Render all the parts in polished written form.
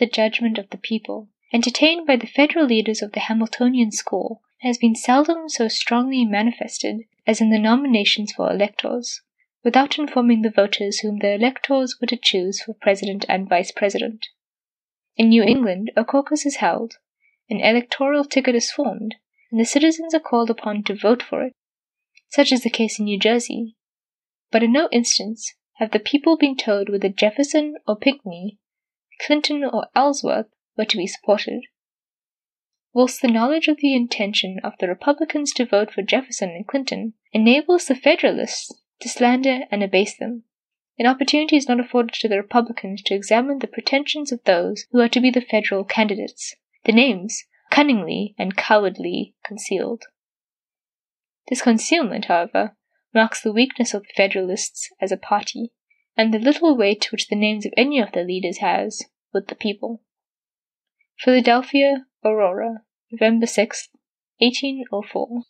the judgment of the people, entertained by the federal leaders of the Hamiltonian school, has been seldom so strongly manifested as in the nominations for electors, without informing the voters whom the electors were to choose for president and vice president. In New England, a caucus is held, an electoral ticket is formed, and the citizens are called upon to vote for it. Such is the case in New Jersey. But in no instance have the people been told whether Jefferson or Pinckney, Clinton or Ellsworth were to be supported. Whilst the knowledge of the intention of the Republicans to vote for Jefferson and Clinton enables the Federalists to slander and abase them, an opportunity is not afforded to the Republicans to examine the pretensions of those who are to be the federal candidates, the names cunningly and cowardly concealed. This concealment, however, marks the weakness of the Federalists as a party, and the little weight which the names of any of their leaders has with the people. Philadelphia, Aurora, November 6, 1804.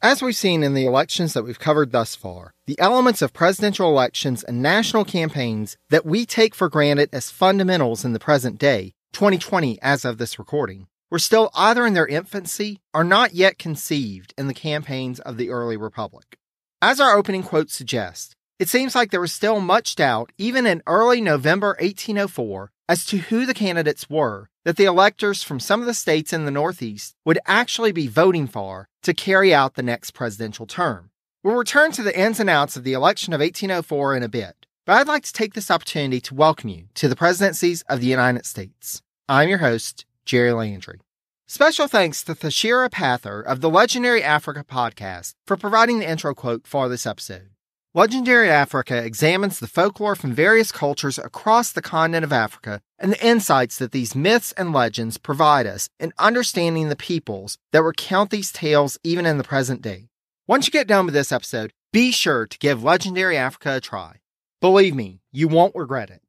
As we've seen in the elections that we've covered thus far, the elements of presidential elections and national campaigns that we take for granted as fundamentals in the present day, 2020 as of this recording, were still either in their infancy or not yet conceived in the campaigns of the early republic. As our opening quote suggests, it seems like there was still much doubt, even in early November 1804, as to who the candidates were that the electors from some of the states in the Northeast would actually be voting for to carry out the next presidential term. We'll return to the ins and outs of the election of 1804 in a bit, but I'd like to take this opportunity to welcome you to the presidencies of the United States. I'm your host, Jerry Landry. Special thanks to Thashira Pather of the Legendary Africa podcast for providing the intro quote for this episode. Legendary Africa examines the folklore from various cultures across the continent of Africa and the insights that these myths and legends provide us in understanding the peoples that recount these tales even in the present day. Once you get done with this episode, be sure to give Legendary Africa a try. Believe me, you won't regret it.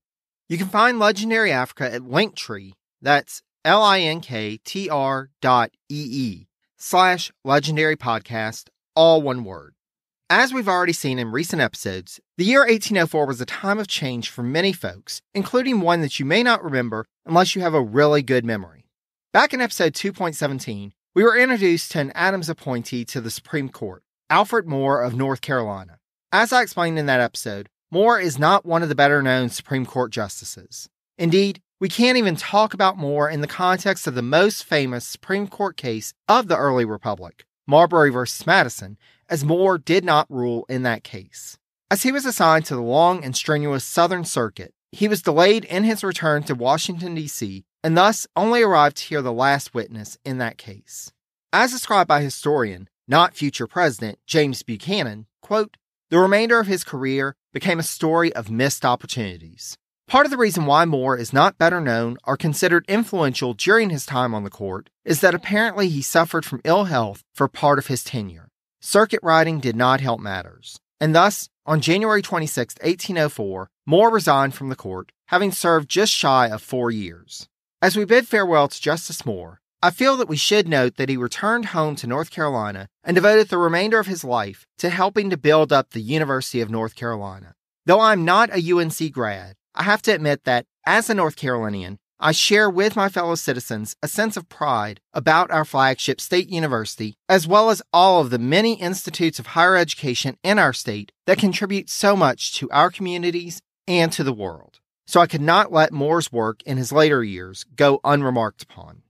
You can find Legendary Africa at Linktree, that's linktr.ee/Legendary Podcast, all one word. As we've already seen in recent episodes, the year 1804 was a time of change for many folks, including one that you may not remember unless you have a really good memory. Back in episode 2.17, we were introduced to an Adams appointee to the Supreme Court, Alfred Moore of North Carolina. As I explained in that episode, Moore is not one of the better-known Supreme Court justices. Indeed, we can't even talk about Moore in the context of the most famous Supreme Court case of the early Republic, Marbury v. Madison, as Moore did not rule in that case. As he was assigned to the long and strenuous Southern Circuit, he was delayed in his return to Washington, D.C., and thus only arrived to hear the last witness in that case. As described by historian, not future president, James Buchanan, quote, "The remainder of his career became a story of missed opportunities. Part of the reason why Moore is not better known or considered influential during his time on the court is that apparently he suffered from ill health for part of his tenure. Circuit riding did not help matters, and thus, on January 26, 1804, Moore resigned from the court, having served just shy of 4 years. As we bid farewell to Justice Moore, I feel that we should note that he returned home to North Carolina and devoted the remainder of his life to helping to build up the University of North Carolina. Though I'm not a UNC grad, I have to admit that, as a North Carolinian, I share with my fellow citizens a sense of pride about our flagship state university, as well as all of the many institutes of higher education in our state that contribute so much to our communities and to the world. So I could not let Moore's work in his later years go unremarked upon.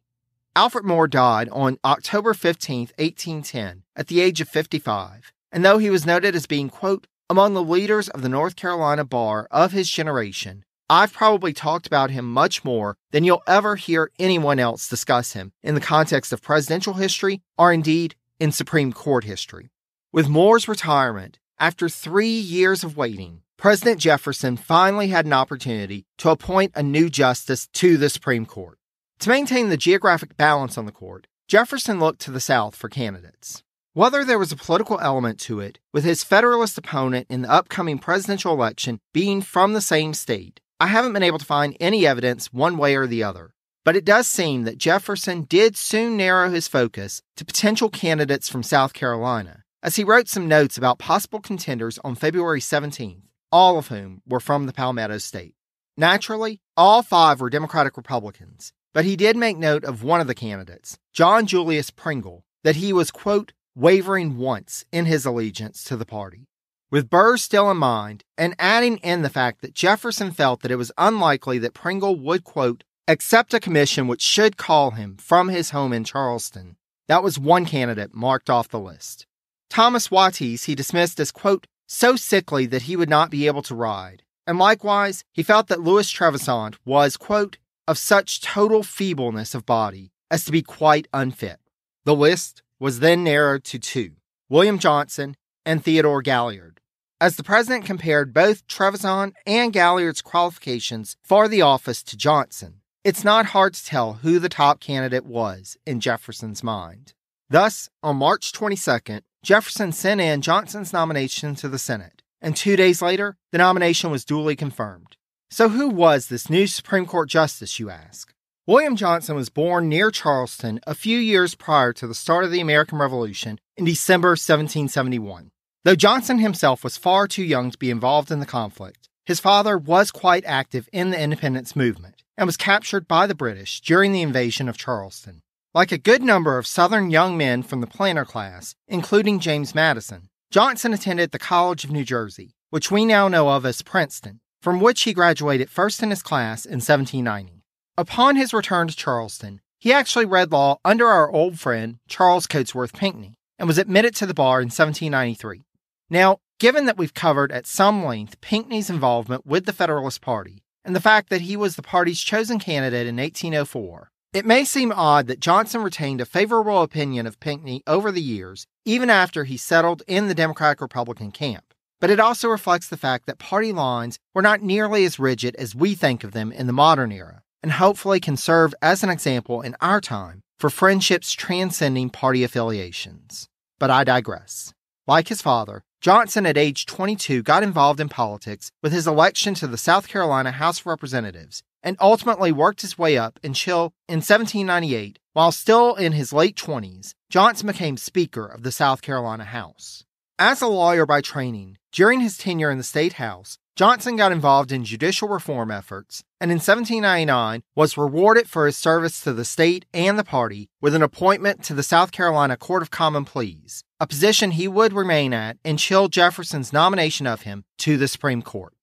Alfred Moore died on October 15, 1810, at the age of 55, and though he was noted as being, quote, among the leaders of the North Carolina bar of his generation, I've probably talked about him much more than you'll ever hear anyone else discuss him in the context of presidential history or indeed in Supreme Court history. With Moore's retirement, after 3 years of waiting, President Jefferson finally had an opportunity to appoint a new justice to the Supreme Court. To maintain the geographic balance on the court, Jefferson looked to the South for candidates. Whether there was a political element to it, with his Federalist opponent in the upcoming presidential election being from the same state, I haven't been able to find any evidence one way or the other. But it does seem that Jefferson did soon narrow his focus to potential candidates from South Carolina, as he wrote some notes about possible contenders on February 17th, all of whom were from the Palmetto State. Naturally, all 5 were Democratic Republicans, but he did make note of one of the candidates, John Julius Pringle, that he was, quote, wavering once in his allegiance to the party. With Burr still in mind, and adding in the fact that Jefferson felt that it was unlikely that Pringle would, quote, accept a commission which should call him from his home in Charleston, that was one candidate marked off the list. Thomas Watties he dismissed as, quote, so sickly that he would not be able to ride, and likewise, he felt that Louis Trevisant was, quote, of such total feebleness of body as to be quite unfit. The list was then narrowed to 2, William Johnson and Theodore Galliard. As the president compared both Trevisant and Galliard's qualifications for the office to Johnson, it's not hard to tell who the top candidate was in Jefferson's mind. Thus, on March 22nd, Jefferson sent in Johnson's nomination to the Senate, and 2 days later, the nomination was duly confirmed. So who was this new Supreme Court justice, you ask? William Johnson was born near Charleston a few years prior to the start of the American Revolution in December 1771. Though Johnson himself was far too young to be involved in the conflict, his father was quite active in the independence movement and was captured by the British during the invasion of Charleston. Like a good number of Southern young men from the planter class, including James Madison, Johnson attended the College of New Jersey, which we now know of as Princeton, from which he graduated first in his class in 1790. Upon his return to Charleston, he actually read law under our old friend Charles Cotesworth Pinckney and was admitted to the bar in 1793. Now, given that we've covered at some length Pinckney's involvement with the Federalist Party and the fact that he was the party's chosen candidate in 1804, it may seem odd that Johnson retained a favorable opinion of Pinckney over the years, even after he settled in the Democratic-Republican camp. But it also reflects the fact that party lines were not nearly as rigid as we think of them in the modern era, and hopefully can serve as an example in our time for friendships transcending party affiliations. But I digress. Like his father, Johnson at age 22 got involved in politics with his election to the South Carolina House of Representatives and ultimately worked his way up until, in 1798, while still in his late 20s, Johnson became Speaker of the South Carolina House. As a lawyer by training, during his tenure in the State House, Johnson got involved in judicial reform efforts and in 1799 was rewarded for his service to the state and the party with an appointment to the South Carolina Court of Common Pleas, a position he would remain at until Jefferson's nomination of him to the Supreme Court.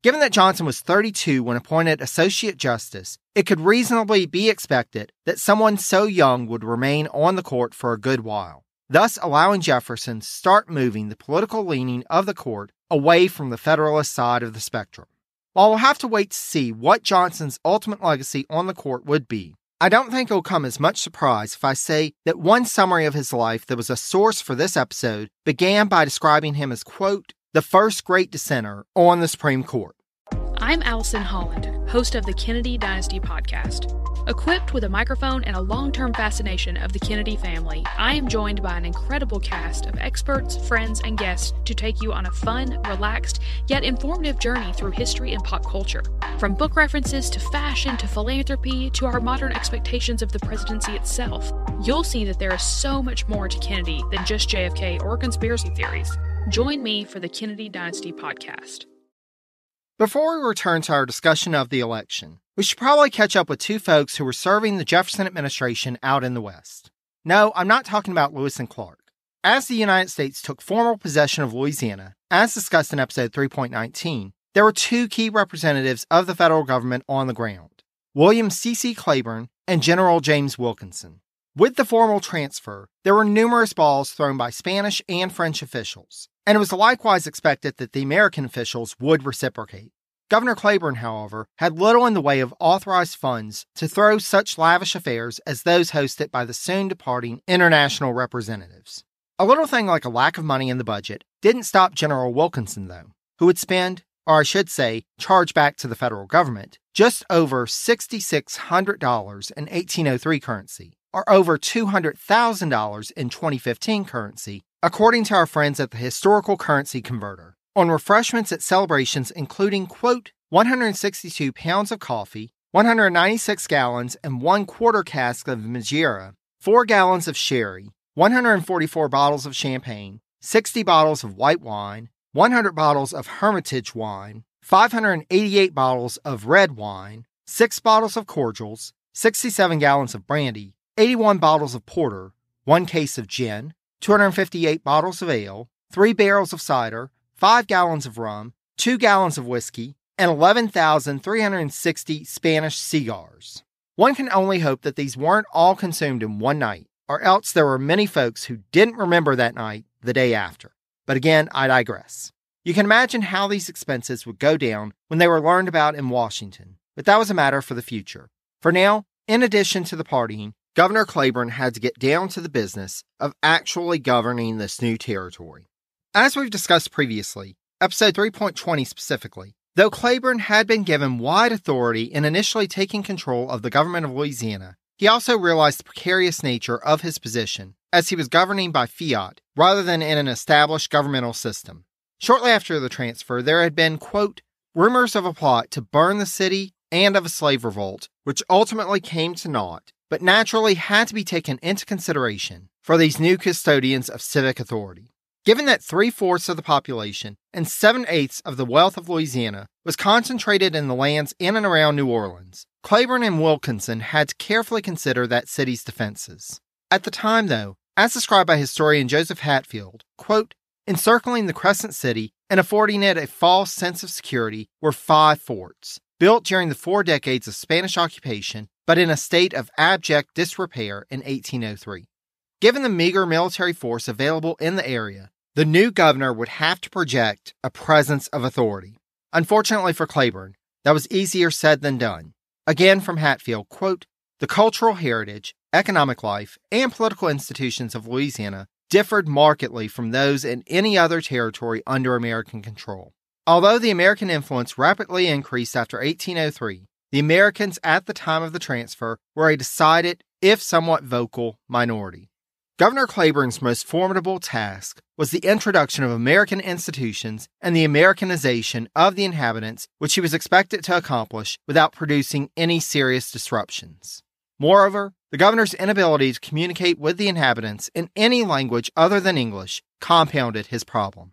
Given that Johnson was 32 when appointed Associate Justice, it could reasonably be expected that someone so young would remain on the court for a good while, thus allowing Jefferson to start moving the political leaning of the court away from the Federalist side of the spectrum. While we'll have to wait to see what Johnson's ultimate legacy on the court would be, I don't think it'll come as much surprise if I say that one summary of his life that was a source for this episode began by describing him as, quote, the first great dissenter on the Supreme Court. I'm Allison Holland, host of the Kennedy Dynasty podcast. Equipped with a microphone and a long-term fascination of the Kennedy family, I am joined by an incredible cast of experts, friends, and guests to take you on a fun, relaxed, yet informative journey through history and pop culture. From book references to fashion to philanthropy to our modern expectations of the presidency itself, you'll see that there is so much more to Kennedy than just JFK or conspiracy theories. Join me for the Kennedy Dynasty podcast. Before we return to our discussion of the election, we should probably catch up with 2 folks who were serving the Jefferson administration out in the West. No, I'm not talking about Lewis and Clark. As the United States took formal possession of Louisiana, as discussed in episode 3.19, there were 2 key representatives of the federal government on the ground, William C.C. Claiborne and General James Wilkinson. With the formal transfer, there were numerous balls thrown by Spanish and French officials, and it was likewise expected that the American officials would reciprocate. Governor Claiborne, however, had little in the way of authorized funds to throw such lavish affairs as those hosted by the soon-departing international representatives. A little thing like a lack of money in the budget didn't stop General Wilkinson, though, who would spend, or I should say, charge back to the federal government, just over $6,600 in 1803 currency, or over $200,000 in 2015 currency, according to our friends at the Historical Currency Converter, on refreshments at celebrations including, quote, 162 pounds of coffee, 196 gallons and 1/4 cask of Madeira, 4 gallons of sherry, 144 bottles of champagne, 60 bottles of white wine, 100 bottles of Hermitage wine, 588 bottles of red wine, 6 bottles of cordials, 67 gallons of brandy, 81 bottles of porter, 1 case of gin, 258 bottles of ale, 3 barrels of cider, 5 gallons of rum, 2 gallons of whiskey, and 11,360 Spanish cigars. One can only hope that these weren't all consumed in one night, or else there were many folks who didn't remember that night the day after. But again, I digress. You can imagine how these expenses would go down when they were learned about in Washington, but that was a matter for the future. For now, in addition to the partying, Governor Claiborne had to get down to the business of actually governing this new territory. As we've discussed previously, episode 3.20 specifically, though Claiborne had been given wide authority in initially taking control of the government of Louisiana, he also realized the precarious nature of his position as he was governing by fiat rather than in an established governmental system. Shortly after the transfer, there had been, quote, rumors of a plot to burn the city and of a slave revolt, which ultimately came to naught, but naturally had to be taken into consideration for these new custodians of civic authority. Given that 3/4 of the population and 7/8 of the wealth of Louisiana was concentrated in the lands in and around New Orleans, Claiborne and Wilkinson had to carefully consider that city's defenses. At the time, though, as described by historian Joseph Hatfield, quote, encircling the Crescent City and affording it a false sense of security were 5 forts, built during the 4 decades of Spanish occupation, but in a state of abject disrepair in 1803. Given the meager military force available in the area, the new governor would have to project a presence of authority. Unfortunately for Claiborne, that was easier said than done. Again from Hatfield, quote, the cultural heritage, economic life, and political institutions of Louisiana differed markedly from those in any other territory under American control. Although the American influence rapidly increased after 1803, the Americans at the time of the transfer were a decided, if somewhat vocal, minority. Governor Claiborne's most formidable task was the introduction of American institutions and the Americanization of the inhabitants, which he was expected to accomplish without producing any serious disruptions. Moreover, the governor's inability to communicate with the inhabitants in any language other than English compounded his problem.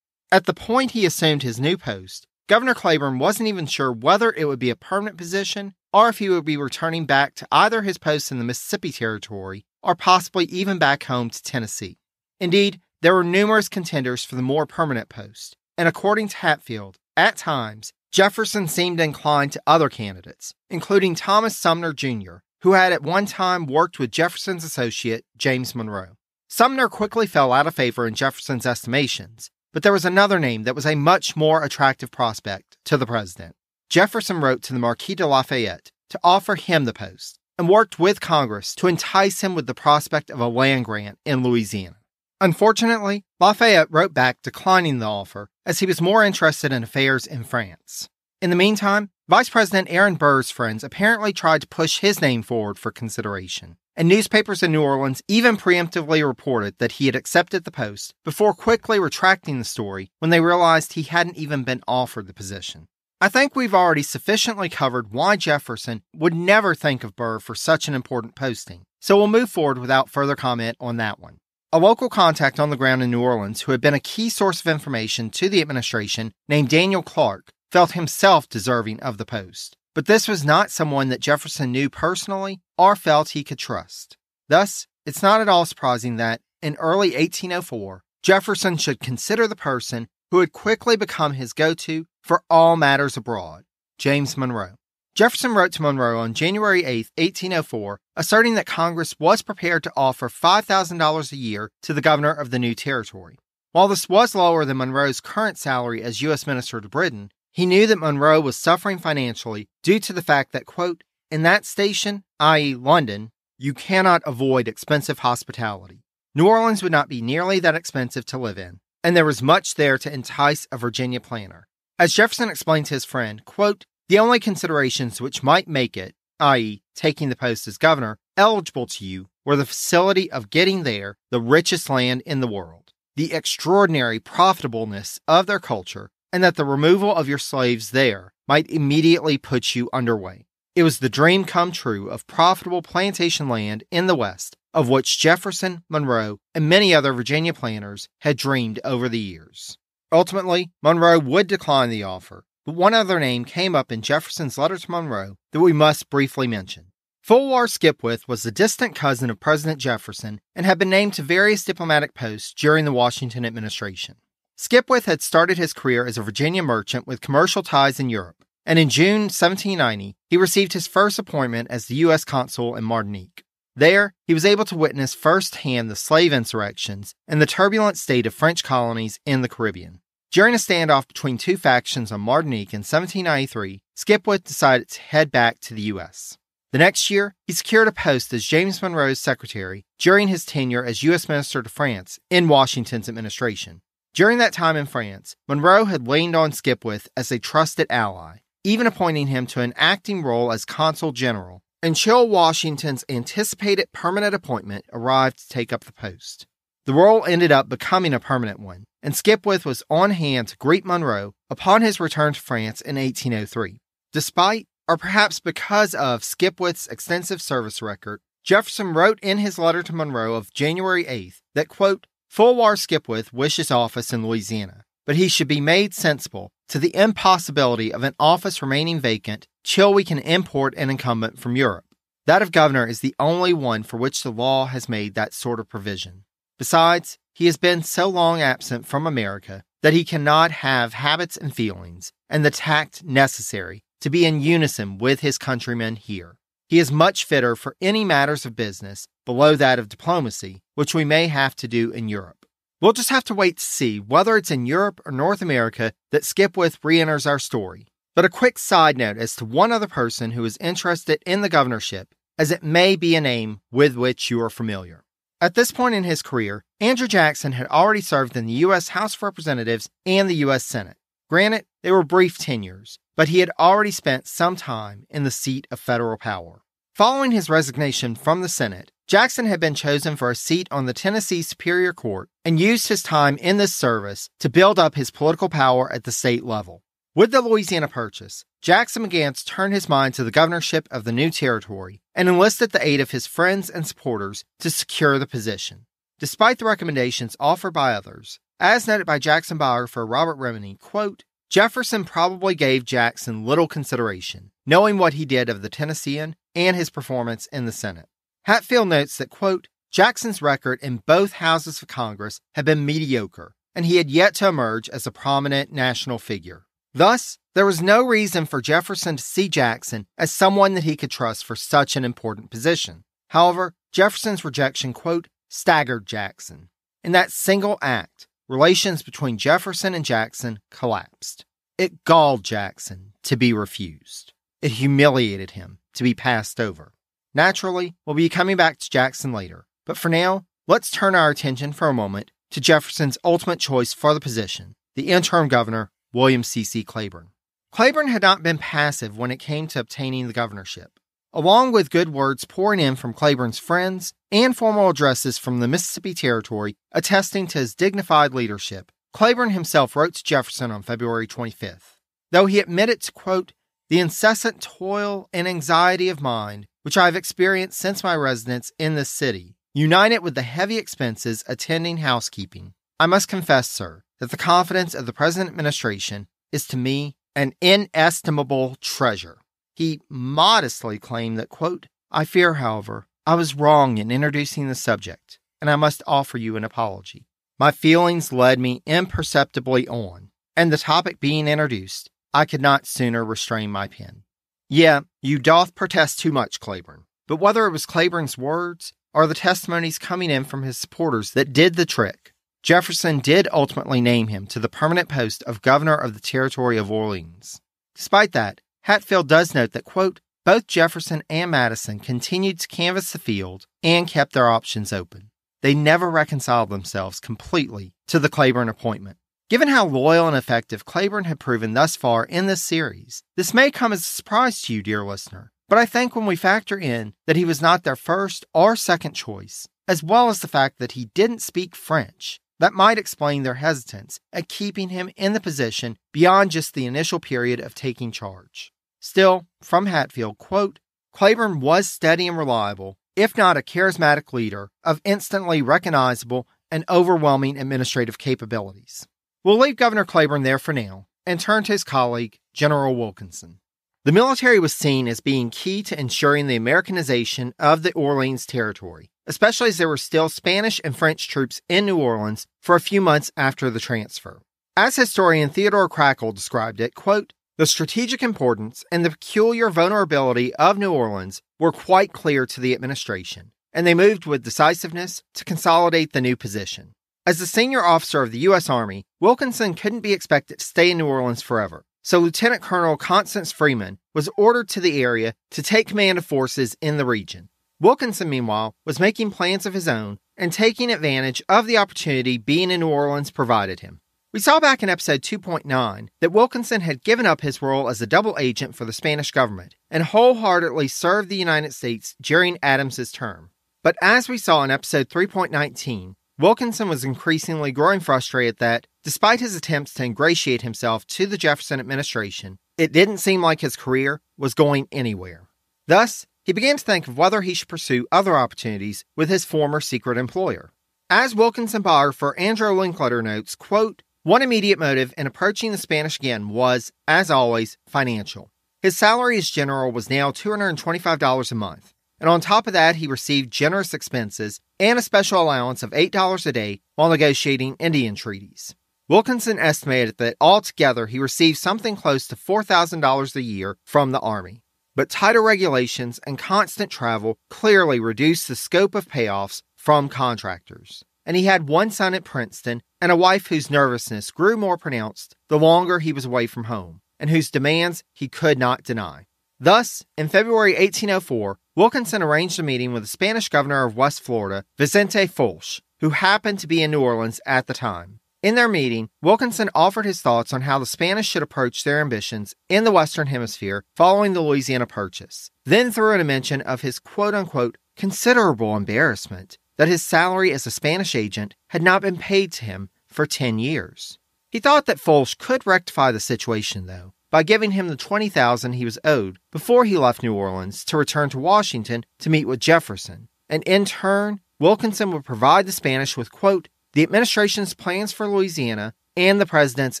At the point he assumed his new post, Governor Claiborne wasn't even sure whether it would be a permanent position or if he would be returning back to either his post in the Mississippi Territory or possibly even back home to Tennessee. Indeed, there were numerous contenders for the more permanent post, and according to Hatfield, at times, Jefferson seemed inclined to other candidates, including Thomas Sumner Jr., who had at one time worked with Jefferson's associate, James Monroe. Sumner quickly fell out of favor in Jefferson's estimations, but there was another name that was a much more attractive prospect to the president. Jefferson wrote to the Marquis de Lafayette to offer him the post, and worked with Congress to entice him with the prospect of a land grant in Louisiana. Unfortunately, Lafayette wrote back declining the offer as he was more interested in affairs in France. In the meantime, Vice President Aaron Burr's friends apparently tried to push his name forward for consideration, and newspapers in New Orleans even preemptively reported that he had accepted the post before quickly retracting the story when they realized he hadn't even been offered the position. I think we've already sufficiently covered why Jefferson would never think of Burr for such an important posting, so we'll move forward without further comment on that one. A local contact on the ground in New Orleans who had been a key source of information to the administration, named Daniel Clark, felt himself deserving of the post. But this was not someone that Jefferson knew personally or felt he could trust. Thus, it's not at all surprising that, in early 1804, Jefferson should consider the person who would quickly become his go-to for all matters abroad, James Monroe. Jefferson wrote to Monroe on January 8, 1804, asserting that Congress was prepared to offer $5,000 a year to the governor of the new territory. While this was lower than Monroe's current salary as U.S. Minister to Britain, he knew that Monroe was suffering financially due to the fact that, quote, in that station, i.e. London, you cannot avoid expensive hospitality. New Orleans would not be nearly that expensive to live in, and there was much there to entice a Virginia planter. As Jefferson explained to his friend, quote, the only considerations which might make it, i.e., taking the post as governor, eligible to you were the facility of getting there the richest land in the world, the extraordinary profitableness of their culture, and that the removal of your slaves there might immediately put you underway. It was the dream come true of profitable plantation land in the West, of which Jefferson, Monroe, and many other Virginia planters had dreamed over the years. Ultimately, Monroe would decline the offer, but one other name came up in Jefferson's letter to Monroe that we must briefly mention. Fulwar Skipwith was the distant cousin of President Jefferson and had been named to various diplomatic posts during the Washington administration. Skipwith had started his career as a Virginia merchant with commercial ties in Europe, and in June 1790, he received his first appointment as the U.S. consul in Martinique. There, he was able to witness firsthand the slave insurrections and the turbulent state of French colonies in the Caribbean. During a standoff between two factions on Martinique in 1793, Skipwith decided to head back to the U.S. The next year, he secured a post as James Monroe's secretary during his tenure as U.S. Minister to France in Washington's administration. During that time in France, Monroe had leaned on Skipwith as a trusted ally, even appointing him to an acting role as consul general, until Washington's anticipated permanent appointment arrived to take up the post. The role ended up becoming a permanent one, and Skipwith was on hand to greet Monroe upon his return to France in 1803. Despite, or perhaps because of, Skipwith's extensive service record, Jefferson wrote in his letter to Monroe of January 8th that, quote, Fulwar Skipwith wishes office in Louisiana, but he should be made sensible to the impossibility of an office remaining vacant till we can import an incumbent from Europe. That of governor is the only one for which the law has made that sort of provision. Besides, he has been so long absent from America that he cannot have habits and feelings and the tact necessary to be in unison with his countrymen here. He is much fitter for any matters of business below that of diplomacy, which we may have to do in Europe. We'll just have to wait to see whether it's in Europe or North America that Skipwith re-enters our story. But a quick side note as to one other person who is interested in the governorship, as it may be a name with which you are familiar. At this point in his career, Andrew Jackson had already served in the U.S. House of Representatives and the U.S. Senate. Granted, they were brief tenures, but he had already spent some time in the seat of federal power. Following his resignation from the Senate, Jackson had been chosen for a seat on the Tennessee Superior Court and used his time in this service to build up his political power at the state level. With the Louisiana Purchase, Jackson began to turn his mind to the governorship of the new territory and enlisted the aid of his friends and supporters to secure the position. Despite the recommendations offered by others, as noted by Jackson biographer Robert Remini, quote, Jefferson probably gave Jackson little consideration, knowing what he did of the Tennessean and his performance in the Senate. Hatfield notes that, quote, Jackson's record in both houses of Congress had been mediocre, and he had yet to emerge as a prominent national figure. Thus, there was no reason for Jefferson to see Jackson as someone that he could trust for such an important position. However, Jefferson's rejection, quote, staggered Jackson. In that single act, relations between Jefferson and Jackson collapsed. It galled Jackson to be refused. It humiliated him to be passed over. Naturally, we'll be coming back to Jackson later, but for now, let's turn our attention for a moment to Jefferson's ultimate choice for the position, the interim governor, William C.C. Claiborne. Claiborne had not been passive when it came to obtaining the governorship. Along with good words pouring in from Claiborne's friends and formal addresses from the Mississippi Territory attesting to his dignified leadership, Claiborne himself wrote to Jefferson on February 25th. Though he admitted to, quote, the incessant toil and anxiety of mind which I have experienced since my residence in this city, united with the heavy expenses attending housekeeping, I must confess, sir, that the confidence of the present administration is to me an inestimable treasure. He modestly claimed that, quote, I fear, however, I was wrong in introducing the subject, and I must offer you an apology. My feelings led me imperceptibly on, and the topic being introduced, I could not sooner restrain my pen. Yeah, you doth protest too much, Claiborne. But whether it was Claiborne's words or the testimonies coming in from his supporters that did the trick, Jefferson did ultimately name him to the permanent post of governor of the territory of Orleans. Despite that, Hatfield does note that, quote, both Jefferson and Madison continued to canvass the field and kept their options open. They never reconciled themselves completely to the Claiborne appointment. Given how loyal and effective Claiborne had proven thus far in this series, this may come as a surprise to you, dear listener, but I think when we factor in that he was not their first or second choice, as well as the fact that he didn't speak French, that might explain their hesitance at keeping him in the position beyond just the initial period of taking charge. Still, from Hatfield, quote, Claiborne was steady and reliable, if not a charismatic leader of instantly recognizable and overwhelming administrative capabilities. We'll leave Governor Claiborne there for now, and turned to his colleague, General Wilkinson. The military was seen as being key to ensuring the Americanization of the Orleans territory, especially as there were still Spanish and French troops in New Orleans for a few months after the transfer. As historian Theodore Crackle described it, quote, "The strategic importance and the peculiar vulnerability of New Orleans were quite clear to the administration, and they moved with decisiveness to consolidate the new position. As the senior officer of the U.S. Army, Wilkinson couldn't be expected to stay in New Orleans forever, so Lieutenant Colonel Constance Freeman was ordered to the area to take command of forces in the region. Wilkinson, meanwhile, was making plans of his own and taking advantage of the opportunity being in New Orleans provided him. We saw back in episode 2.9 that Wilkinson had given up his role as a double agent for the Spanish government and wholeheartedly served the United States during Adams's term. But as we saw in episode 3.19, Wilkinson was increasingly growing frustrated that, despite his attempts to ingratiate himself to the Jefferson administration, it didn't seem like his career was going anywhere. Thus, he began to think of whether he should pursue other opportunities with his former secret employer. As Wilkinson biographer Andrew Linkletter notes, quote, "One immediate motive in approaching the Spanish again was, as always, financial. His salary as general was now $225 a month. And on top of that, he received generous expenses and a special allowance of $8 a day while negotiating Indian treaties. Wilkinson estimated that altogether he received something close to $4,000 a year from the Army. But tighter regulations and constant travel clearly reduced the scope of payoffs from contractors. And he had one son at Princeton and a wife whose nervousness grew more pronounced the longer he was away from home, and whose demands he could not deny. Thus, in February 1804, Wilkinson arranged a meeting with the Spanish governor of West Florida, Vicente Foch, who happened to be in New Orleans at the time. In their meeting, Wilkinson offered his thoughts on how the Spanish should approach their ambitions in the Western Hemisphere following the Louisiana Purchase, then threw in a mention of his quote-unquote considerable embarrassment that his salary as a Spanish agent had not been paid to him for 10 years. He thought that Foch could rectify the situation, though, by giving him the $20,000 he was owed before he left New Orleans to return to Washington to meet with Jefferson, and in turn, Wilkinson would provide the Spanish with, quote, the administration's plans for Louisiana and the president's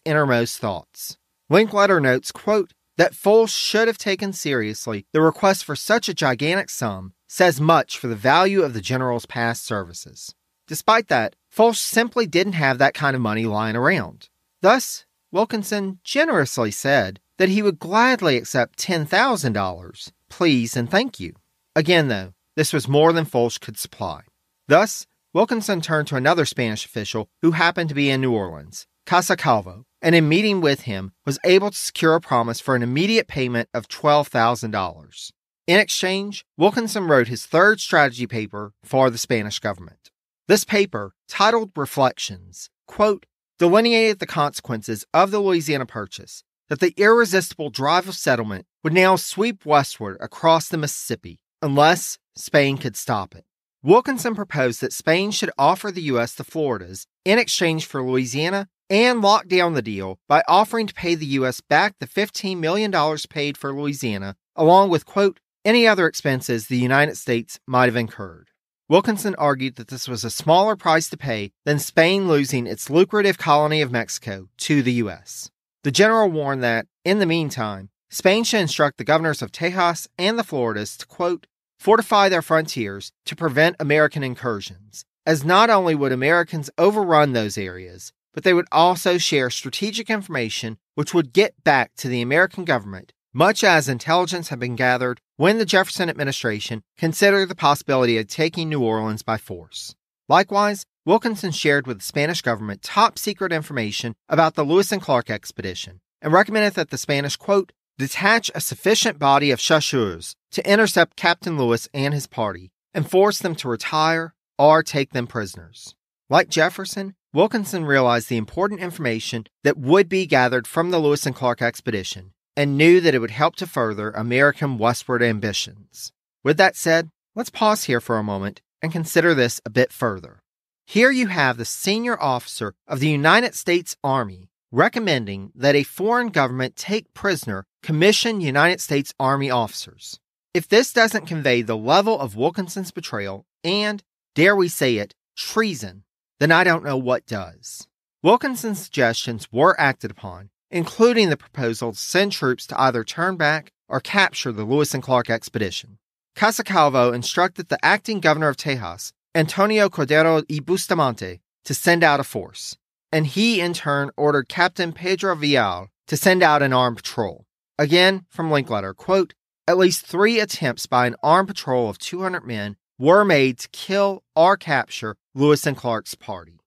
innermost thoughts. Linkletter notes, quote, that Foch should have taken seriously the request for such a gigantic sum says much for the value of the general's past services. Despite that, Foch simply didn't have that kind of money lying around. Thus, Wilkinson generously said that he would gladly accept $10,000, please and thank you. Again, though, this was more than Foch could supply. Thus, Wilkinson turned to another Spanish official who happened to be in New Orleans, Casa Calvo, and in meeting with him was able to secure a promise for an immediate payment of $12,000. In exchange, Wilkinson wrote his third strategy paper for the Spanish government. This paper, titled Reflections, quote, delineated the consequences of the Louisiana Purchase, that the irresistible drive of settlement would now sweep westward across the Mississippi, unless Spain could stop it. Wilkinson proposed that Spain should offer the U.S. the Floridas in exchange for Louisiana and lock down the deal by offering to pay the U.S. back the $15 million paid for Louisiana, along with, quote, any other expenses the United States might have incurred. Wilkinson argued that this was a smaller price to pay than Spain losing its lucrative colony of Mexico to the U.S. The general warned that, in the meantime, Spain should instruct the governors of Tejas and the Floridas to, quote, fortify their frontiers to prevent American incursions, as not only would Americans overrun those areas, but they would also share strategic information which would get back to the American government, much as intelligence had been gathered when the Jefferson administration considered the possibility of taking New Orleans by force. Likewise, Wilkinson shared with the Spanish government top-secret information about the Lewis and Clark expedition, and recommended that the Spanish, quote, detach a sufficient body of chasseurs to intercept Captain Lewis and his party, and force them to retire or take them prisoners. Like Jefferson, Wilkinson realized the important information that would be gathered from the Lewis and Clark expedition, and knew that it would help to further American westward ambitions. With that said, let's pause here for a moment and consider this a bit further. Here you have the senior officer of the United States Army recommending that a foreign government take prisoner commissioned United States Army officers. If this doesn't convey the level of Wilkinson's betrayal and, dare we say it, treason, then I don't know what does. Wilkinson's suggestions were acted upon, including the proposal to send troops to either turn back or capture the Lewis and Clark expedition. Casacalvo instructed the acting governor of Tejas, Antonio Cordero y Bustamante, to send out a force, and he in turn ordered Captain Pedro Vial to send out an armed patrol. Again, from Linkletter, quote, at least 3 attempts by an armed patrol of 200 men were made to kill or capture Lewis and Clark's party.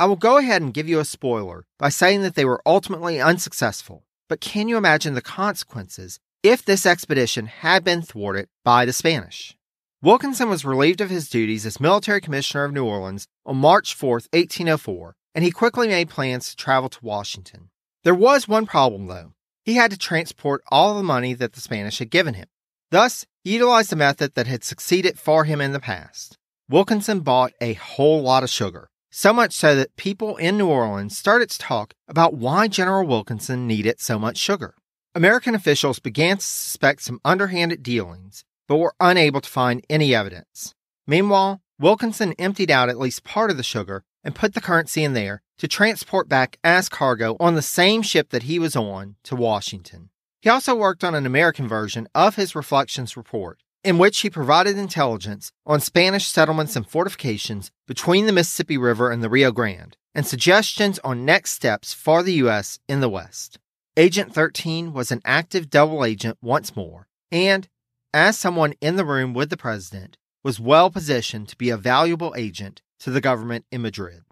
I will go ahead and give you a spoiler by saying that they were ultimately unsuccessful, but can you imagine the consequences if this expedition had been thwarted by the Spanish? Wilkinson was relieved of his duties as military commissioner of New Orleans on March 4, 1804, and he quickly made plans to travel to Washington. There was one problem, though. He had to transport all the money that the Spanish had given him. Thus, he utilized a method that had succeeded for him in the past. Wilkinson bought a whole lot of sugar, so much so that people in New Orleans started to talk about why General Wilkinson needed so much sugar. American officials began to suspect some underhanded dealings, but were unable to find any evidence. Meanwhile, Wilkinson emptied out at least part of the sugar and put the currency in there to transport back as cargo on the same ship that he was on to Washington. He also worked on an American version of his Reflections report, in which he provided intelligence on Spanish settlements and fortifications between the Mississippi River and the Rio Grande, and suggestions on next steps for the U.S. in the West. Agent 13 was an active double agent once more, and, as someone in the room with the president, was well positioned to be a valuable agent to the government in Madrid.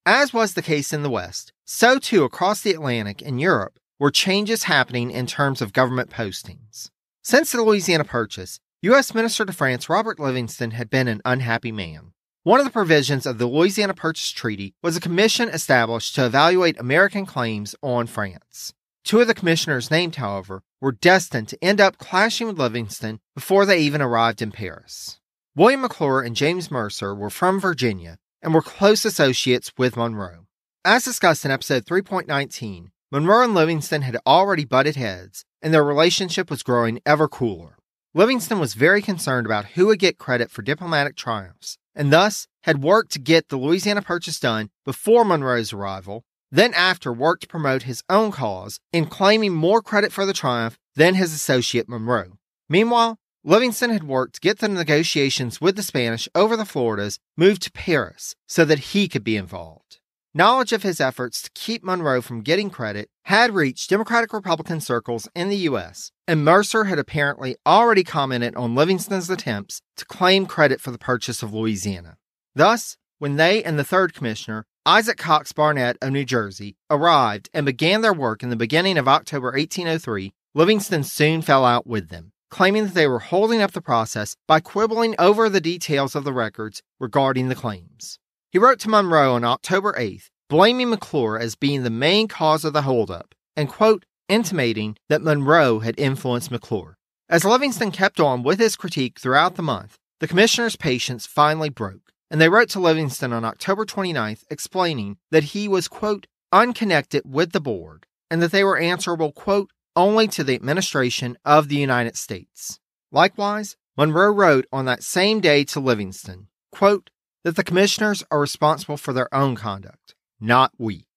As was the case in the West, so too across the Atlantic and Europe were changes happening in terms of government postings. Since the Louisiana Purchase, U.S. Minister to France Robert Livingston had been an unhappy man. One of the provisions of the Louisiana Purchase Treaty was a commission established to evaluate American claims on France. 2 of the commissioners named, however, were destined to end up clashing with Livingston before they even arrived in Paris. William McClure and James Mercer were from Virginia and were close associates with Monroe. As discussed in episode 3.19, Monroe and Livingston had already butted heads, and their relationship was growing ever cooler. Livingston was very concerned about who would get credit for diplomatic triumphs, and thus had worked to get the Louisiana Purchase done before Monroe's arrival, then after worked to promote his own cause in claiming more credit for the triumph than his associate Monroe. Meanwhile, Livingston had worked to get the negotiations with the Spanish over the Floridas moved to Paris so that he could be involved. Knowledge of his efforts to keep Monroe from getting credit had reached Democratic-Republican circles in the U.S., and Mercer had apparently already commented on Livingston's attempts to claim credit for the purchase of Louisiana. Thus, when they and the third commissioner, Isaac Cox Barnett of New Jersey, arrived and began their work in the beginning of October 1803, Livingston soon fell out with them, claiming that they were holding up the process by quibbling over the details of the records regarding the claims. He wrote to Monroe on October 8th, blaming McClure as being the main cause of the holdup, and, quote, intimating that Monroe had influenced McClure. As Livingston kept on with his critique throughout the month, the commissioner's patience finally broke, and they wrote to Livingston on October 29th explaining that he was, quote, unconnected with the board, and that they were answerable, quote, only to the administration of the United States. Likewise, Monroe wrote on that same day to Livingston, quote, that the commissioners are responsible for their own conduct, not we.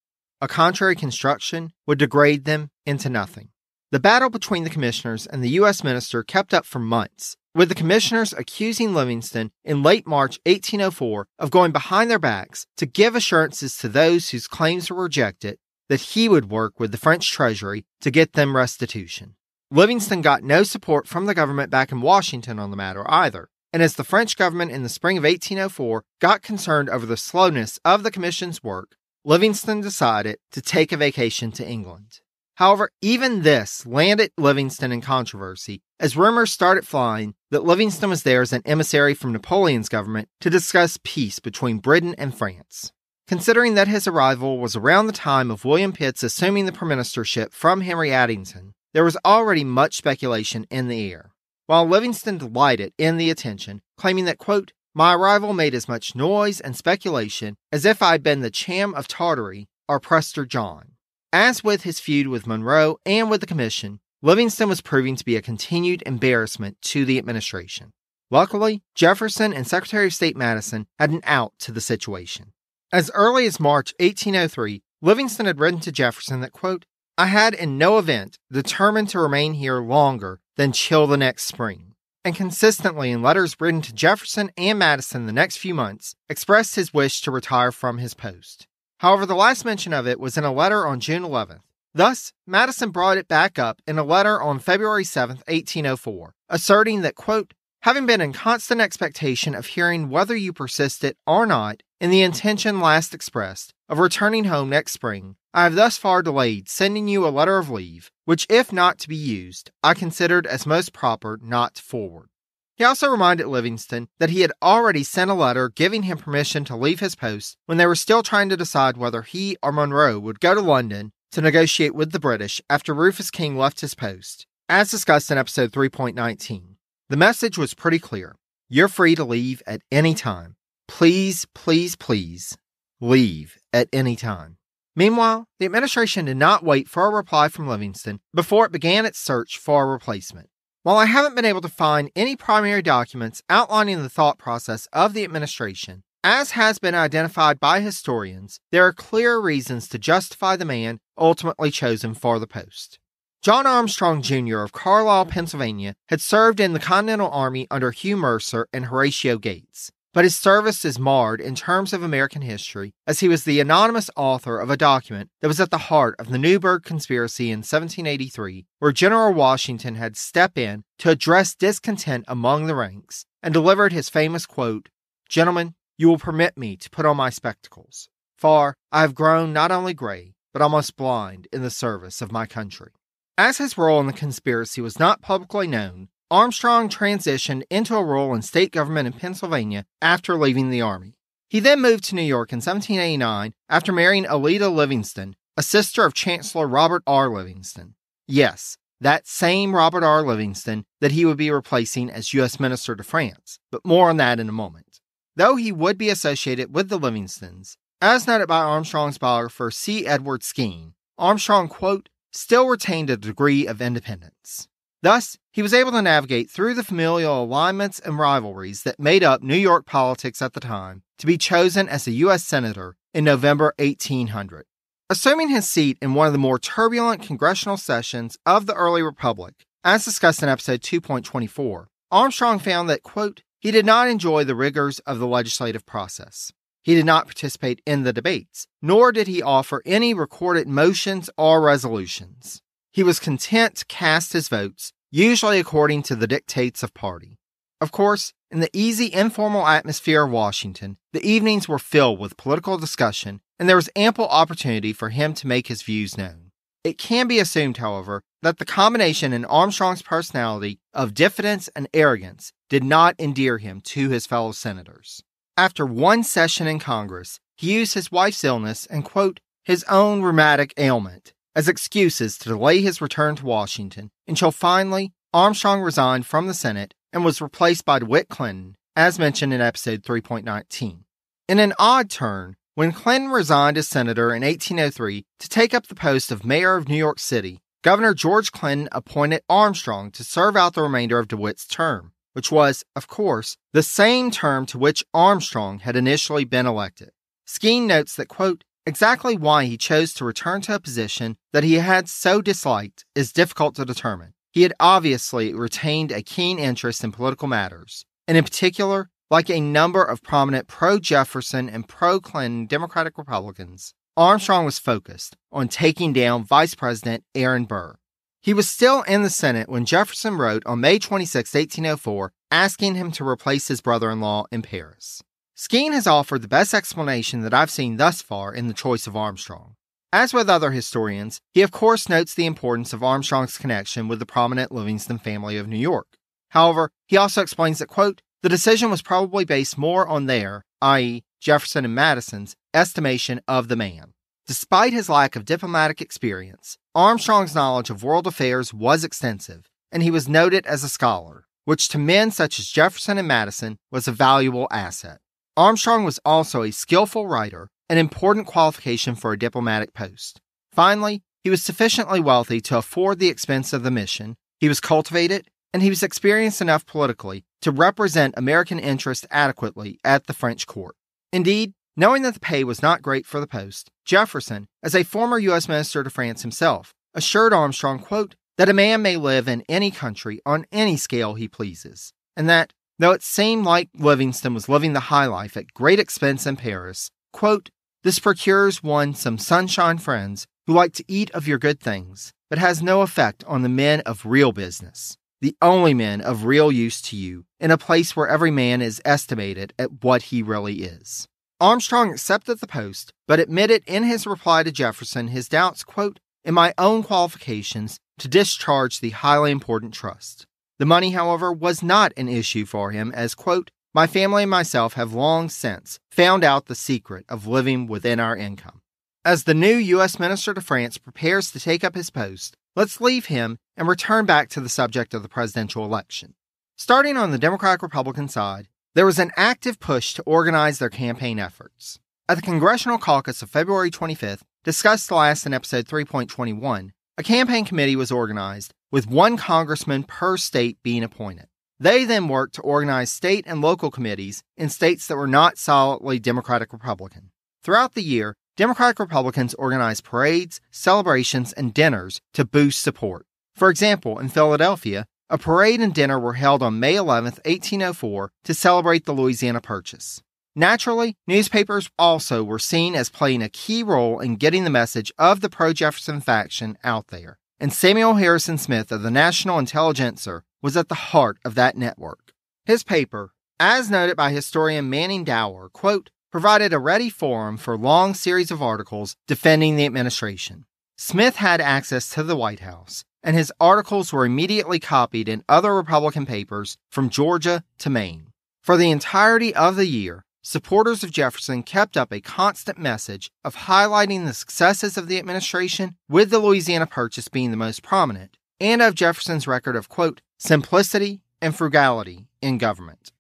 A contrary construction would degrade them into nothing. The battle between the commissioners and the U.S. minister kept up for months, with the commissioners accusing Livingston in late March 1804 of going behind their backs to give assurances to those whose claims were rejected that he would work with the French Treasury to get them restitution. Livingston got no support from the government back in Washington on the matter either, and as the French government in the spring of 1804 got concerned over the slowness of the commission's work, Livingston decided to take a vacation to England. However, even this landed Livingston in controversy as rumors started flying that Livingston was there as an emissary from Napoleon's government to discuss peace between Britain and France. Considering that his arrival was around the time of William Pitt's assuming the premiership from Henry Addington, there was already much speculation in the air. While Livingston delighted in the attention, claiming that, quote, my arrival made as much noise and speculation as if I'd been the Cham of Tartary or Prester John. As with his feud with Monroe and with the Commission, Livingston was proving to be a continued embarrassment to the administration. Luckily, Jefferson and Secretary of State Madison had an out to the situation. As early as March 1803, Livingston had written to Jefferson that, quote, I had in no event determined to remain here longer than till the next spring, and consistently in letters written to Jefferson and Madison the next few months expressed his wish to retire from his post. However, the last mention of it was in a letter on June 11th. Thus, Madison brought it back up in a letter on February 7, 1804, asserting that, quote, having been in constant expectation of hearing whether you persisted or not in the intention last expressed of returning home next spring, I have thus far delayed sending you a letter of leave, which if not to be used, I considered as most proper not to forward. He also reminded Livingston that he had already sent a letter giving him permission to leave his post when they were still trying to decide whether he or Monroe would go to London to negotiate with the British after Rufus King left his post, as discussed in episode 3.19. The message was pretty clear. You're free to leave at any time. Please, please, please, leave at any time. Meanwhile, the administration did not wait for a reply from Livingston before it began its search for a replacement. While I haven't been able to find any primary documents outlining the thought process of the administration, as has been identified by historians, there are clear reasons to justify the man ultimately chosen for the post. John Armstrong, Jr. of Carlisle, Pennsylvania, had served in the Continental Army under Hugh Mercer and Horatio Gates, but his service is marred in terms of American history as he was the anonymous author of a document that was at the heart of the Newburgh Conspiracy in 1783, where General Washington had stepped in to address discontent among the ranks and delivered his famous quote, "Gentlemen, you will permit me to put on my spectacles, for I have grown not only gray, but almost blind in the service of my country." As his role in the conspiracy was not publicly known, Armstrong transitioned into a role in state government in Pennsylvania after leaving the Army. He then moved to New York in 1789 after marrying Alida Livingston, a sister of Chancellor Robert R. Livingston. Yes, that same Robert R. Livingston that he would be replacing as U.S. Minister to France, but more on that in a moment. Though he would be associated with the Livingstons, as noted by Armstrong's biographer C. Edward Skene, Armstrong, quote, still retained a degree of independence. Thus, he was able to navigate through the familial alignments and rivalries that made up New York politics at the time to be chosen as a U.S. Senator in November 1800. Assuming his seat in one of the more turbulent congressional sessions of the early Republic, as discussed in episode 2.24, Armstrong found that, quote, he did not enjoy the rigors of the legislative process. He did not participate in the debates, nor did he offer any recorded motions or resolutions. He was content to cast his votes, usually according to the dictates of party. Of course, in the easy, informal atmosphere of Washington, the evenings were filled with political discussion, and there was ample opportunity for him to make his views known. It can be assumed, however, that the combination in Armstrong's personality of diffidence and arrogance did not endear him to his fellow senators. After one session in Congress, he used his wife's illness and, quote, his own rheumatic ailment as excuses to delay his return to Washington until finally Armstrong resigned from the Senate and was replaced by DeWitt Clinton, as mentioned in episode 3.19. In an odd turn, when Clinton resigned as senator in 1803 to take up the post of mayor of New York City, Governor George Clinton appointed Armstrong to serve out the remainder of DeWitt's term, which was, of course, the same term to which Armstrong had initially been elected. Skene notes that, quote, exactly why he chose to return to a position that he had so disliked is difficult to determine. He had obviously retained a keen interest in political matters, and in particular, like a number of prominent pro-Jefferson and pro-Clinton Democratic Republicans, Armstrong was focused on taking down Vice President Aaron Burr. He was still in the Senate when Jefferson wrote on May 26, 1804, asking him to replace his brother-in-law in Paris. Skene has offered the best explanation that I've seen thus far in the choice of Armstrong. As with other historians, he of course notes the importance of Armstrong's connection with the prominent Livingston family of New York. However, he also explains that, quote, the decision was probably based more on their, i.e., Jefferson and Madison's, estimation of the man. Despite his lack of diplomatic experience, Armstrong's knowledge of world affairs was extensive, and he was noted as a scholar, which to men such as Jefferson and Madison was a valuable asset. Armstrong was also a skillful writer, an important qualification for a diplomatic post. Finally, he was sufficiently wealthy to afford the expense of the mission, he was cultivated, and he was experienced enough politically to represent American interests adequately at the French court. Indeed, knowing that the pay was not great for the post, Jefferson, as a former U.S. Minister to France himself, assured Armstrong, quote, that a man may live in any country on any scale he pleases, and that, though it seemed like Livingston was living the high life at great expense in Paris, quote, this procures one some sunshine friends who like to eat of your good things, but has no effect on the men of real business, the only men of real use to you, in a place where every man is estimated at what he really is. Armstrong accepted the post, but admitted in his reply to Jefferson his doubts, quote, in my own qualifications to discharge the highly important trust. The money, however, was not an issue for him as, quote, my family and myself have long since found out the secret of living within our income. As the new U.S. Minister to France prepares to take up his post, let's leave him and return back to the subject of the presidential election. Starting on the Democratic-Republican side, there was an active push to organize their campaign efforts. At the Congressional Caucus of February 25th, discussed last in episode 3.21, a campaign committee was organized, with one congressman per state being appointed. They then worked to organize state and local committees in states that were not solidly Democratic-Republican. Throughout the year, Democratic-Republicans organized parades, celebrations, and dinners to boost support. For example, in Philadelphia, a parade and dinner were held on May 11, 1804, to celebrate the Louisiana Purchase. Naturally, newspapers also were seen as playing a key role in getting the message of the pro-Jefferson faction out there, and Samuel Harrison Smith of the National Intelligencer was at the heart of that network. His paper, as noted by historian Manning Dower, quote, provided a ready forum for a long series of articles defending the administration. Smith had access to the White House, and his articles were immediately copied in other Republican papers from Georgia to Maine. For the entirety of the year, supporters of Jefferson kept up a constant message of highlighting the successes of the administration, with the Louisiana Purchase being the most prominent, and of Jefferson's record of, quote, simplicity and frugality in government.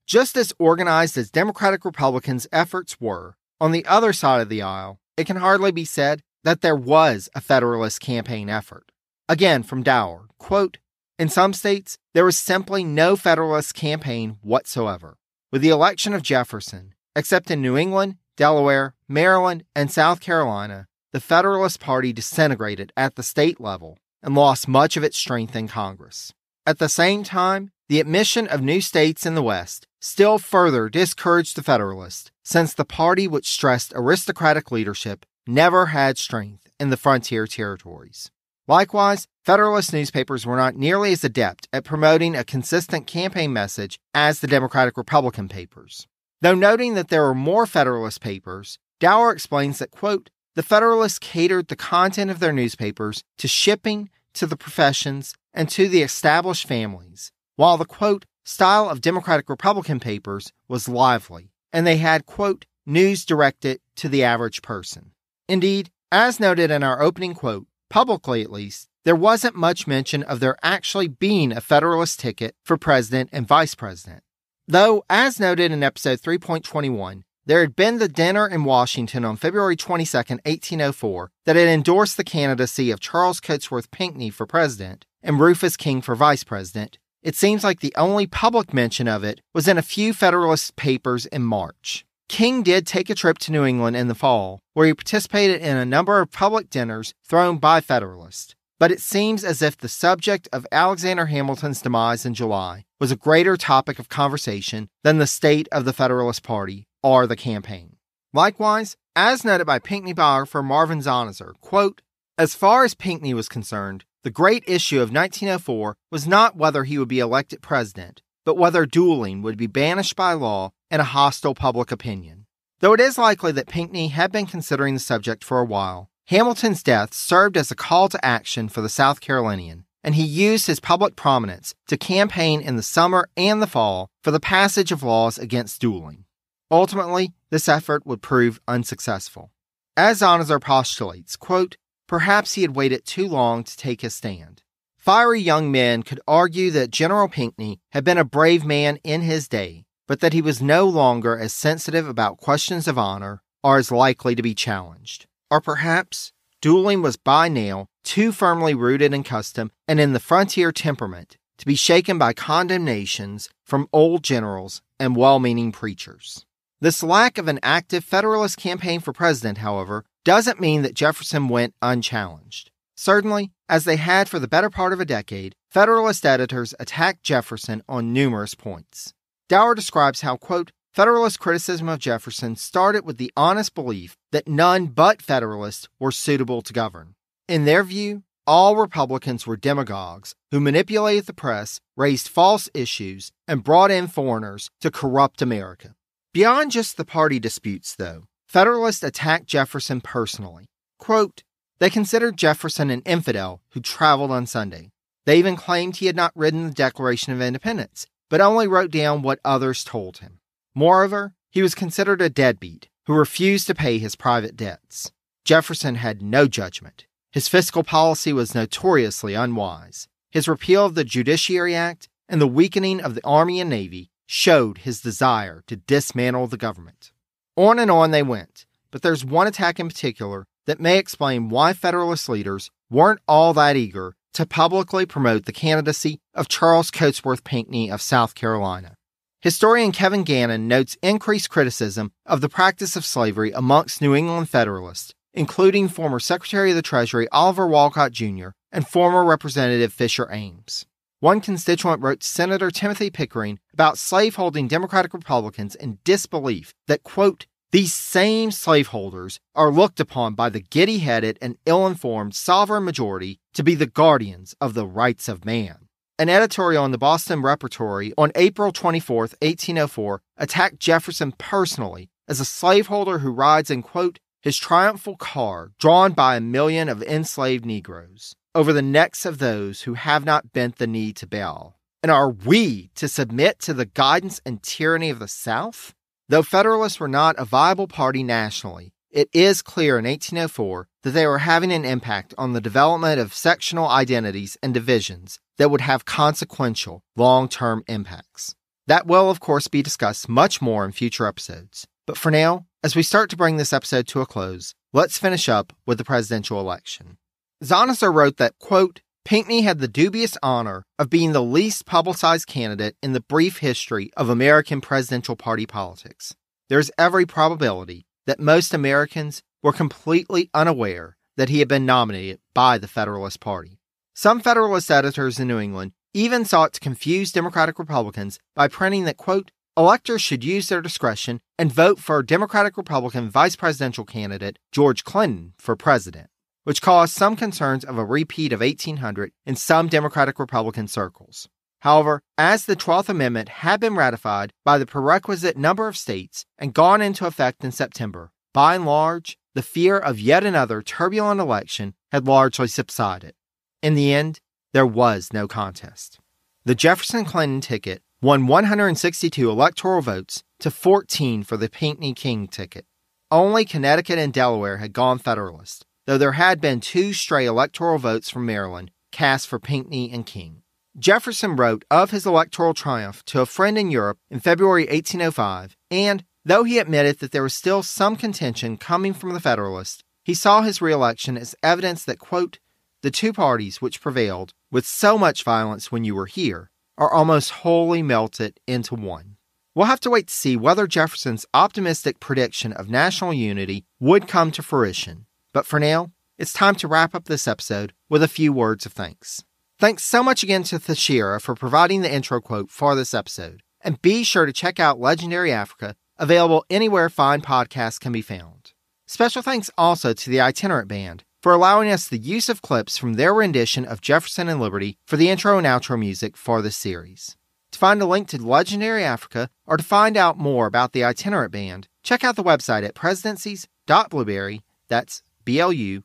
Just as organized as Democratic-Republicans' efforts were, on the other side of the aisle, it can hardly be said that there was a Federalist campaign effort. Again, from Dower, quote, in some states, there was simply no Federalist campaign whatsoever. With the election of Jefferson, except in New England, Delaware, Maryland, and South Carolina, the Federalist Party disintegrated at the state level and lost much of its strength in Congress. At the same time, the admission of new states in the West still further discouraged the Federalists, since the party which stressed aristocratic leadership never had strength in the frontier territories. Likewise, Federalist newspapers were not nearly as adept at promoting a consistent campaign message as the Democratic-Republican papers. Though noting that there were more Federalist papers, Dower explains that, quote, the Federalists catered the content of their newspapers to shipping, to the professions, and to the established families, while the, quote, style of Democratic-Republican papers was lively, and they had, quote, news directed to the average person. Indeed, as noted in our opening quote, publicly at least, there wasn't much mention of there actually being a Federalist ticket for president and vice president. Though, as noted in episode 3.21, there had been the dinner in Washington on February 22, 1804, that had endorsed the candidacy of Charles Cotesworth Pinckney for president and Rufus King for vice president, it seems like the only public mention of it was in a few Federalist papers in March. King did take a trip to New England in the fall, where he participated in a number of public dinners thrown by Federalists. But it seems as if the subject of Alexander Hamilton's demise in July was a greater topic of conversation than the state of the Federalist Party or the campaign. Likewise, as noted by Pinckney biographer Marvin Zonizer, quote, as far as Pinckney was concerned, the great issue of 1904 was not whether he would be elected president, but whether dueling would be banished by law and a hostile public opinion. Though it is likely that Pinckney had been considering the subject for a while, Hamilton's death served as a call to action for the South Carolinian, and he used his public prominence to campaign in the summer and the fall for the passage of laws against dueling. Ultimately, this effort would prove unsuccessful. As Zonizer postulates, quote, perhaps he had waited too long to take his stand. Fiery young men could argue that General Pinckney had been a brave man in his day, but that he was no longer as sensitive about questions of honor or as likely to be challenged. Or perhaps dueling was by now too firmly rooted in custom and in the frontier temperament to be shaken by condemnations from old generals and well-meaning preachers. This lack of an active Federalist campaign for president, however, doesn't mean that Jefferson went unchallenged. Certainly, as they had for the better part of a decade, Federalist editors attacked Jefferson on numerous points. Dower describes how, quote, Federalist criticism of Jefferson started with the honest belief that none but Federalists were suitable to govern. In their view, all Republicans were demagogues who manipulated the press, raised false issues, and brought in foreigners to corrupt America. Beyond just the party disputes, though, Federalists attacked Jefferson personally. Quote, they considered Jefferson an infidel who traveled on Sunday. They even claimed he had not written the Declaration of Independence, but only wrote down what others told him. Moreover, he was considered a deadbeat who refused to pay his private debts. Jefferson had no judgment. His fiscal policy was notoriously unwise. His repeal of the Judiciary Act and the weakening of the Army and Navy showed his desire to dismantle the government. On and on they went, but there's one attack in particular that may explain why Federalist leaders weren't all that eager to publicly promote the candidacy of Charles Cotesworth Pinckney of South Carolina. Historian Kevin Gannon notes increased criticism of the practice of slavery amongst New England Federalists, including former Secretary of the Treasury Oliver Wolcott Jr. and former Representative Fisher Ames. One constituent wrote to Senator Timothy Pickering about slaveholding Democratic Republicans in disbelief that, quote, these same slaveholders are looked upon by the giddy-headed and ill-informed sovereign majority to be the guardians of the rights of man. An editorial in the Boston Repertory on April 24, 1804, attacked Jefferson personally as a slaveholder who rides in, quote, his triumphal car drawn by 1,000,000 of enslaved Negroes over the necks of those who have not bent the knee to Baal. And are we to submit to the guidance and tyranny of the South? Though Federalists were not a viable party nationally, it is clear in 1804 that they were having an impact on the development of sectional identities and divisions that would have consequential, long-term impacts. That will, of course, be discussed much more in future episodes. But for now, as we start to bring this episode to a close, let's finish up with the presidential election. Zoniser wrote that, quote, Pinckney had the dubious honor of being the least publicized candidate in the brief history of American presidential party politics. There is every probability that most Americans were completely unaware that he had been nominated by the Federalist Party. Some Federalist editors in New England even sought to confuse Democratic Republicans by printing that, quote, electors should use their discretion and vote for Democratic-Republican vice presidential candidate George Clinton for president, which caused some concerns of a repeat of 1800 in some Democratic-Republican circles. However, as the 12th Amendment had been ratified by the prerequisite number of states and gone into effect in September, by and large, the fear of yet another turbulent election had largely subsided. In the end, there was no contest. The Jefferson-Clinton ticket won 162 electoral votes to 14 for the Pinckney-King ticket. Only Connecticut and Delaware had gone Federalist, though there had been 2 stray electoral votes from Maryland cast for Pinckney and King. Jefferson wrote of his electoral triumph to a friend in Europe in February 1805, and, though he admitted that there was still some contention coming from the Federalists, he saw his re-election as evidence that, quote, the two parties which prevailed with so much violence when you were here are almost wholly melted into one. We'll have to wait to see whether Jefferson's optimistic prediction of national unity would come to fruition. But for now, it's time to wrap up this episode with a few words of thanks. Thanks so much again to Thashira for providing the intro quote for this episode. And be sure to check out Legendary Africa, available anywhere fine podcasts can be found. Special thanks also to the Itinerant Band for allowing us the use of clips from their rendition of Jefferson and Liberty for the intro and outro music for this series. To find a link to Legendary Africa or to find out more about the Itinerant Band, check out the website at presidencies.blueberry, that's BLUBRRY.com.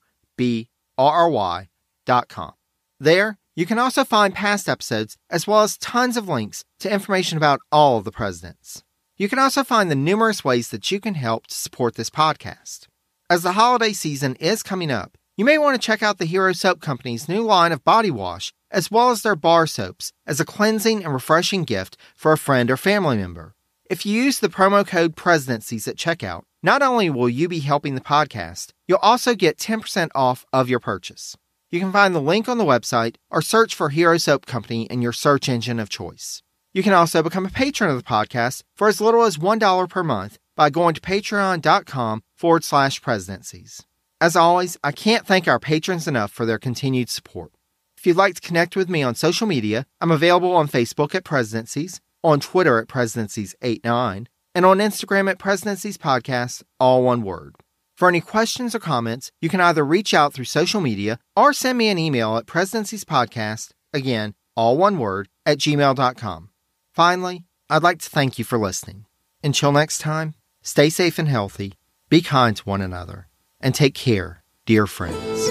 There, you can also find past episodes as well as tons of links to information about all of the presidents. You can also find the numerous ways that you can help to support this podcast. As the holiday season is coming up, you may want to check out the Hero Soap Company's new line of body wash, as well as their bar soaps, as a cleansing and refreshing gift for a friend or family member. If you use the promo code Presidencies at checkout, not only will you be helping the podcast, you'll also get 10% off of your purchase. You can find the link on the website or search for Hero Soap Company in your search engine of choice. You can also become a patron of the podcast for as little as $1 per month by going to patreon.com/presidencies. As always, I can't thank our patrons enough for their continued support. If you'd like to connect with me on social media, I'm available on Facebook at Presidencies, on Twitter at Presidencies89, and on Instagram at Presidencies Podcast, all one word. For any questions or comments, you can either reach out through social media or send me an email at presidenciespodcast, again, all one word, at gmail.com. Finally, I'd like to thank you for listening. Until next time, stay safe and healthy, be kind to one another, and take care, dear friends.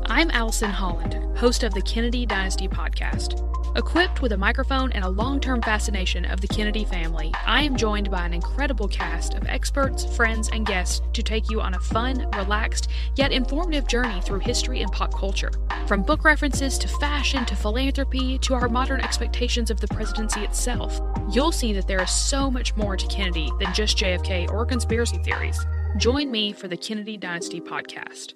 I'm Allison Holland, host of the Kennedy Dynasty Podcast. Equipped with a microphone and a long-term fascination of the Kennedy family, I am joined by an incredible cast of experts, friends, and guests to take you on a fun, relaxed, yet informative journey through history and pop culture. From book references to fashion to philanthropy to our modern expectations of the presidency itself, you'll see that there is so much more to Kennedy than just JFK or conspiracy theories. Join me for the Kennedy Dynasty Podcast.